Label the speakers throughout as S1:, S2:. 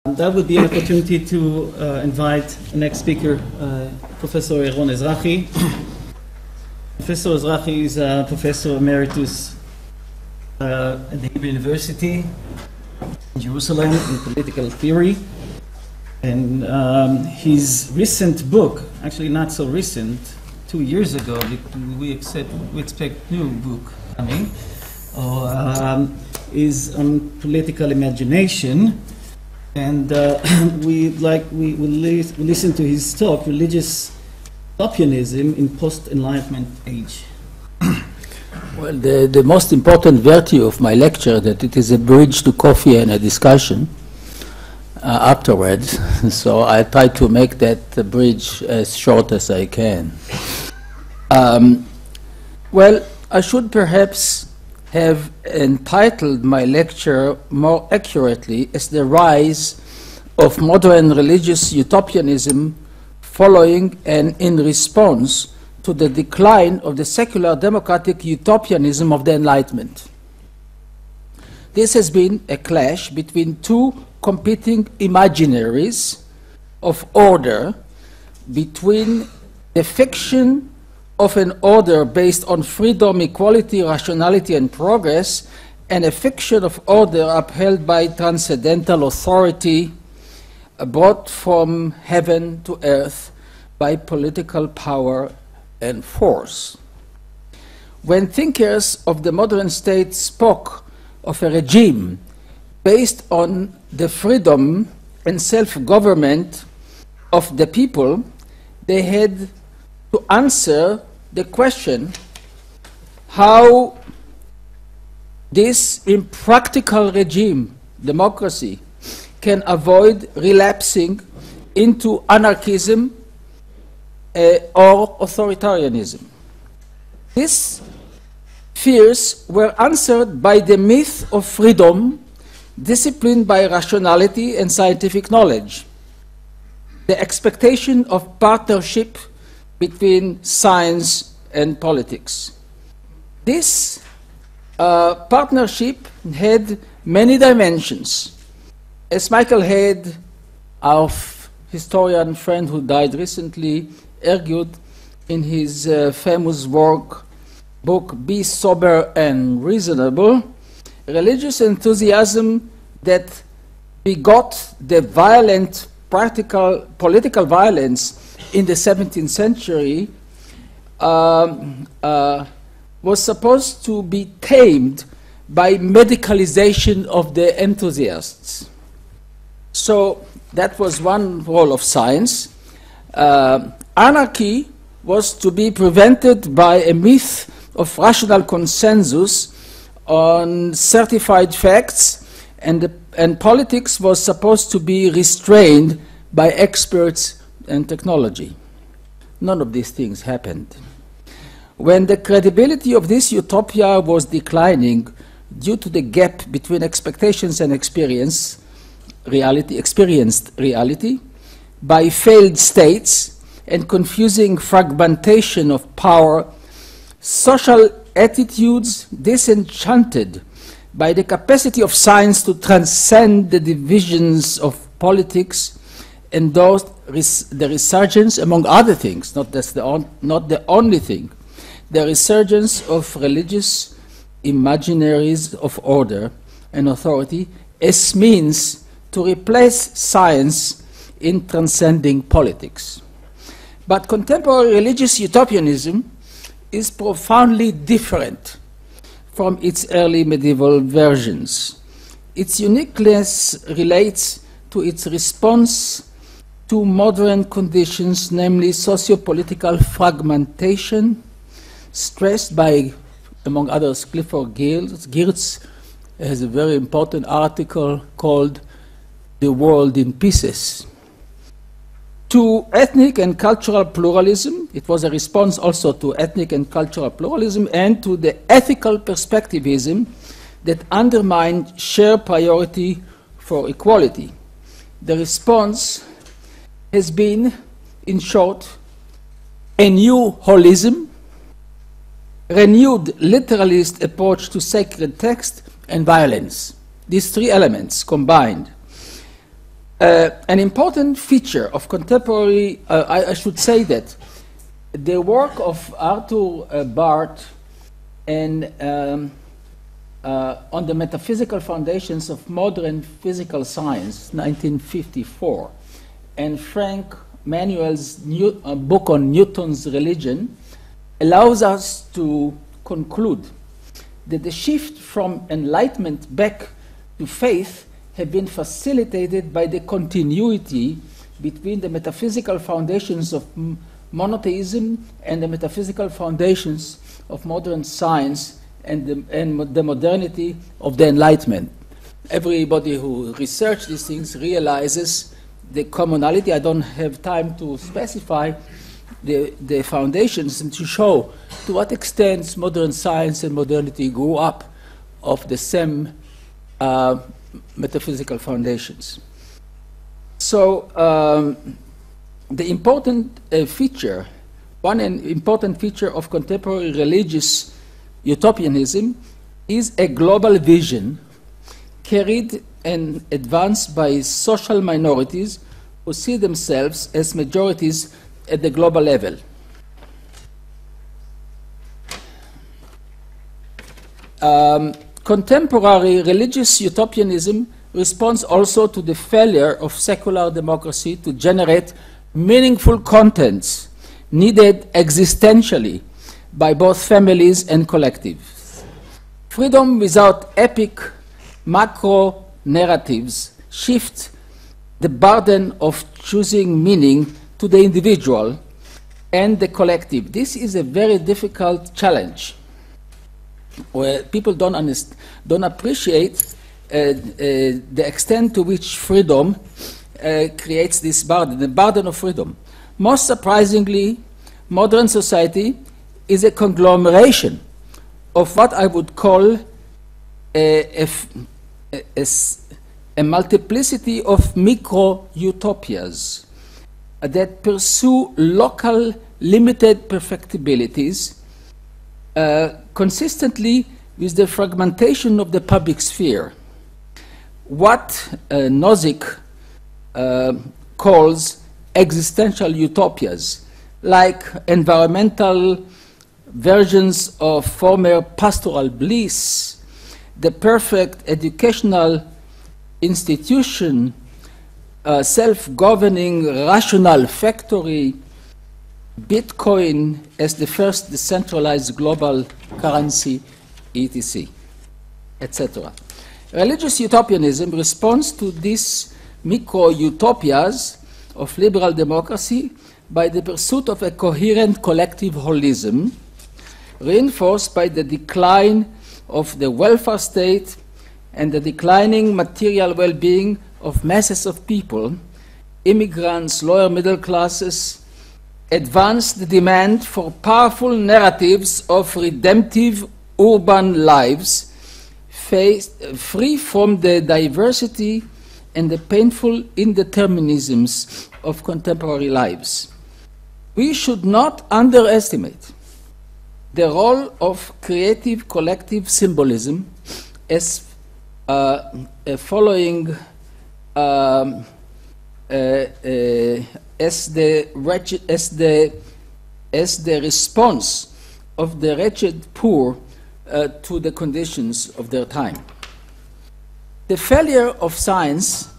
S1: That would be an opportunity to invite the next speaker, Professor Yaron Ezrahi. Professor Ezrahi is a professor emeritus at the Hebrew University in Jerusalem in political theory. And his recent book, actually not so recent, 2 years ago, we expect new book coming, is on political imagination. And we will listen to his talk, Religious Utopianism in Post-Enlightenment Age.
S2: Well, the most important virtue of my lecture that it is a bridge to coffee and a discussion afterwards. So I try to make that bridge as short as I can. Well, I should perhaps have entitled my lecture more accurately as the rise of modern religious utopianism following and in response to the decline of the secular democratic utopianism of the Enlightenment. This has been a clash between two competing imaginaries of order, between the fiction of an order based on freedom, equality, rationality, and progress, and a fiction of order upheld by transcendental authority brought from heaven to earth by political power and force. When thinkers of the modern state spoke of a regime based on the freedom and self-government of the people, they had to answer the question how this impractical regime, democracy, can avoid relapsing into anarchism or authoritarianism. These fears were answered by the myth of freedom, disciplined by rationality and scientific knowledge, the expectation of partnership between science and politics. This partnership had many dimensions. As Michael Head, our historian friend who died recently, argued in his famous book, Be Sober and Reasonable, religious enthusiasm that begot the violent political violence in the 17th century was supposed to be tamed by medicalization of the enthusiasts. So that was one role of science. Anarchy was to be prevented by a myth of rational consensus on certified facts, and politics was supposed to be restrained by experts and technology. None of these things happened. When the credibility of this utopia was declining due to the gap between expectations and experienced reality, by failed states and confusing fragmentation of power, social attitudes disenchanted by the capacity of science to transcend the divisions of politics endorsed the resurgence, among other things, not the only thing, the resurgence of religious imaginaries of order and authority as means to replace science in transcending politics. But contemporary religious utopianism is profoundly different from its early medieval versions. Its uniqueness relates to its response to modern conditions, namely socio-political fragmentation, stressed by, among others, Clifford Geertz has a very important article called The World in Pieces. To ethnic and cultural pluralism, it was a response also to ethnic and cultural pluralism, and to the ethical perspectivism that undermined shared priority for equality. The response has been, in short, a new holism, renewed literalist approach to sacred text, and violence. These three elements combined. An important feature of contemporary, I should say that the work of Arthur Barth and on the metaphysical foundations of modern physical science, 1954, and Frank Manuel's book on Newton's religion allows us to conclude that the shift from enlightenment back to faith have been facilitated by the continuity between the metaphysical foundations of monotheism and the metaphysical foundations of modern science and the modernity of the Enlightenment. Everybody who researches these things realizes the commonality. I don't have time to specify the foundations and to show to what extent modern science and modernity grew up of the same metaphysical foundations. So the important feature, one important feature of contemporary religious utopianism is a global vision carried and advanced by social minorities who see themselves as majorities at the global level. Contemporary religious utopianism responds also to the failure of secular democracy to generate meaningful contents needed existentially by both families and collectives. Freedom without epic macro narratives shifts the burden of choosing meaning to the individual and the collective. This is a very difficult challenge where people don't appreciate the extent to which freedom creates this burden, the burden of freedom. Most surprisingly, modern society is a conglomeration of what I would call a multiplicity of micro-utopias that pursue local limited perfectibilities consistently with the fragmentation of the public sphere. What Nozick calls existential utopias, like environmental versions of former pastoral bliss, the perfect educational institution, self-governing rational factory, Bitcoin as the first decentralized global currency, etc., etc. Religious utopianism responds to these micro-utopias of liberal democracy by the pursuit of a coherent collective holism, reinforced by the decline of the welfare state and the declining material well-being of masses of people, immigrants, lower middle classes, advance the demand for powerful narratives of redemptive urban lives free from the diversity and the painful indeterminisms of contemporary lives. We should not underestimate the role of creative collective symbolism as following as the response of the wretched poor to the conditions of their time. The failure of science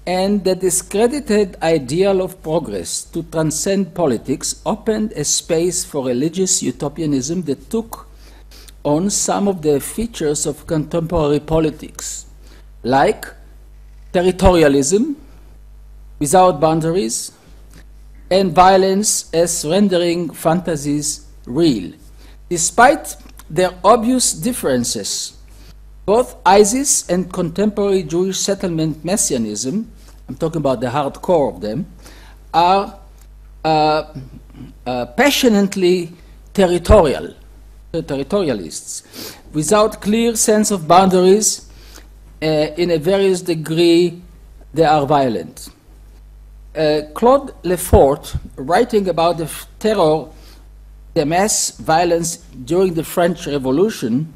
S2: and the discredited ideal of progress to transcend politics opened a space for religious utopianism that took on some of the features of contemporary politics, like territorialism without boundaries and violence as rendering fantasies real. Despite their obvious differences, both ISIS and contemporary Jewish settlement messianism, I'm talking about the hardcore of them, are passionately territorialists, without clear sense of boundaries. In a various degree, they are violent. Claude Lefort, writing about the terror, the mass violence during the French Revolution,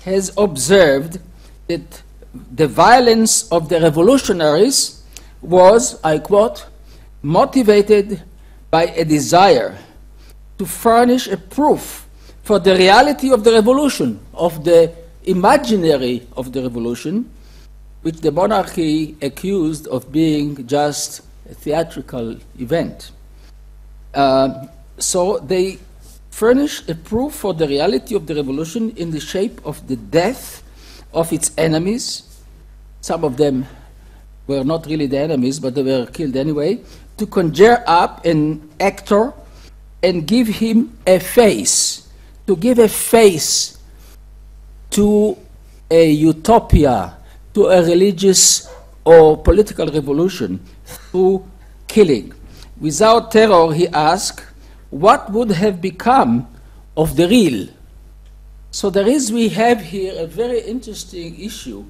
S2: has observed that the violence of the revolutionaries was, I quote, motivated by a desire to furnish a proof for the reality of the revolution, of the imaginary of the revolution, which the monarchy accused of being just a theatrical event. So they furnished a proof for the reality of the revolution in the shape of the death of its enemies. Some of them were not really the enemies, but they were killed anyway, to conjure up an actor and give him a face, to give a face to a utopia, to a religious or political revolution through killing. Without terror, he asked, what would have become of the real? So we have here a very interesting issue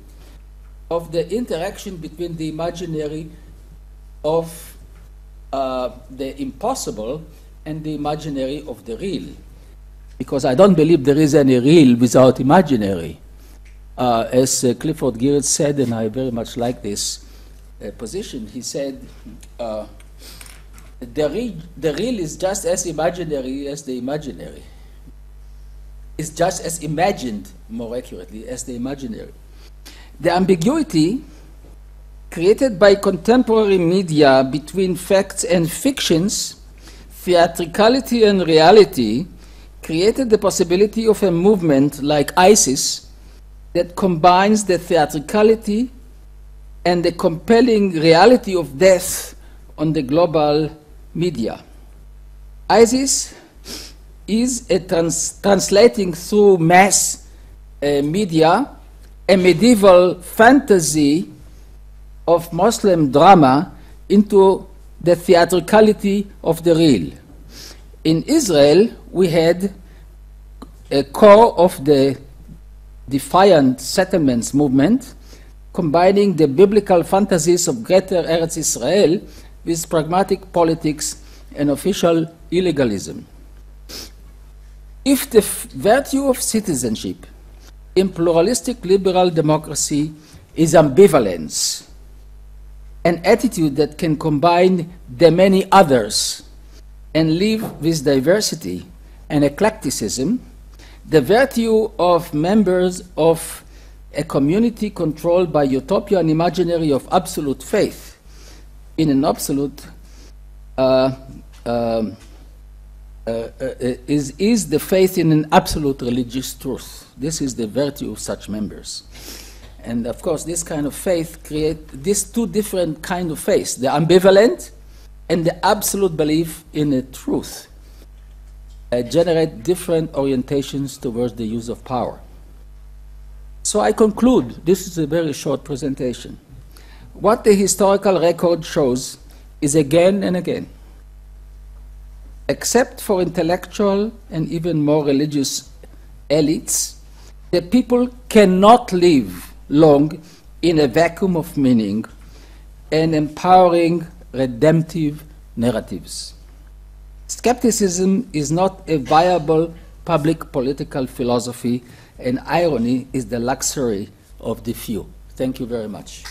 S2: of the interaction between the imaginary of the impossible and the imaginary of the real. Because I don't believe there is any real without imaginary. As Clifford Geertz said, and I very much like this position, he said, the real is just as imaginary as the imaginary. It's just as imagined, more accurately, as the imaginary. The ambiguity created by contemporary media between facts and fictions, theatricality and reality, created the possibility of a movement like ISIS that combines the theatricality and the compelling reality of death on the global media. ISIS is translating through mass media a medieval fantasy of Muslim drama into the theatricality of the real. In Israel, we had a core of the defiant settlements movement, combining the biblical fantasies of Greater Eretz Israel with pragmatic politics and official illegalism. If the virtue of citizenship in pluralistic liberal democracy is ambivalence, an attitude that can combine the many others and live with diversity and eclecticism, the virtue of members of a community controlled by utopian imaginary of absolute faith in an absolute is the faith in an absolute religious truth. This is the virtue of such members. And of course, this kind of faith creates these two different kinds of faith, the ambivalent and the absolute belief in a truth, generate different orientations towards the use of power. So I conclude, this is a very short presentation. What the historical record shows is again and again, except for intellectual and even more religious elites, the people cannot live long in a vacuum of meaning and empowering redemptive narratives. Skepticism is not a viable public political philosophy, and irony is the luxury of the few. Thank you very much.